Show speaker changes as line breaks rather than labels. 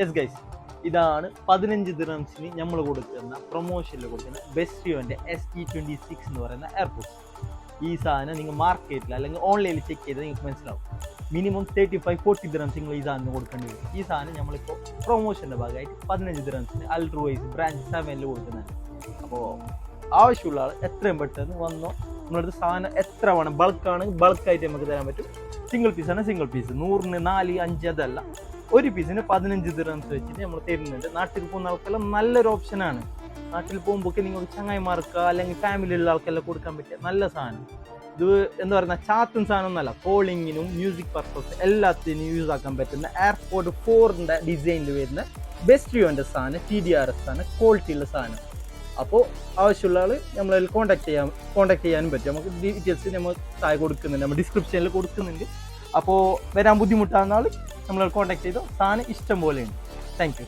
Yes guys, ഇതാണ് 15 ദിറംസിന് നമ്മൾ കൊടുക്കുന്ന പ്രൊമോഷനിൽ കൊടുക്കുന്ന ബെസ്റ്റിയോൻ്റെ ST26 എന്ന് പറയുന്ന എയർപോർട്സ്. ഈ സാധനം നിങ്ങൾ മാർക്കറ്റിൽ അല്ലെങ്കിൽ ഓൺലൈനിൽ ചെക്ക് ചെയ്താൽ നിങ്ങൾക്ക് മനസ്സിലാവും. മിനിമം 35-40 ദിറംസ് നിങ്ങൾ ഈ സാധനം കൊടുക്കേണ്ടി വരും. ഈ സാധനം നമ്മളിപ്പോൾ പ്രൊമോഷൻ്റെ ഭാഗമായിട്ട് 15 ദിറംസിന് അൾട്രോവൈസ് ബ്രാഞ്ച് 7 കൊടുക്കുന്നതാണ്. അപ്പോൾ ആവശ്യമുള്ള ആൾ എത്രയും പെട്ടെന്ന് വന്നോ. നമ്മളടുത്ത് സാധനം എത്ര വേണം, ബൾക്കാണെങ്കിൽ ബൾക്കായിട്ട് നമുക്ക് തരാൻ പറ്റും. സിംഗിൾ പീസാണ് സിംഗിൾ പീസ്, 100-ന് 4-5 അതല്ല, ഒരു പീസിന് 15 ദിറംസ് വെച്ചിട്ട് നമ്മൾ തരുന്നുണ്ട്. നാട്ടിൽ പോകുന്ന ആൾക്കെല്ലാം നല്ലൊരു ഓപ്ഷനാണ്. നാട്ടിൽ പോകുമ്പോൾ നിങ്ങൾക്ക് ചങ്ങായിമാർക്ക് അല്ലെങ്കിൽ ഫാമിലിയുള്ള ആൾക്കെല്ലാം കൊടുക്കാൻ പറ്റിയ നല്ല സാധനം. ഇത് എന്താ പറയുക, ചാത്തും സാധനം ഒന്നല്ല, കോളിങ്ങിനും മ്യൂസിക് പർപ്പസ് എല്ലാത്തിനും യൂസ് ആക്കാൻ പറ്റുന്ന എയർപോർട്ട് 4ന്റെ ഡിസൈനിൽ വരുന്ന ബെസ്റ്റിയോൻ്റെ സാധനം, TDRS ആണ്, ക്വാളിറ്റിയുള്ള സാധനം. അപ്പോൾ ആവശ്യമുള്ള ആൾ നമ്മളതിൽ കോൺടാക്ട് ചെയ്യാനും പറ്റും. നമുക്ക് ഡീറ്റെയിൽസ് നമ്മൾ താഴെ കൊടുക്കുന്നുണ്ട്, നമ്മൾ ഡിസ്ക്രിപ്ഷനിൽ കൊടുക്കുന്നുണ്ട്. അപ്പോൾ വരാൻ ബുദ്ധിമുട്ടാകുന്ന ആൾ നമ്മളെ കോൺടാക്ട് ചെയ്തോ. സാധനം ഇഷ്ടം പോലെയുണ്ട്. Thank you.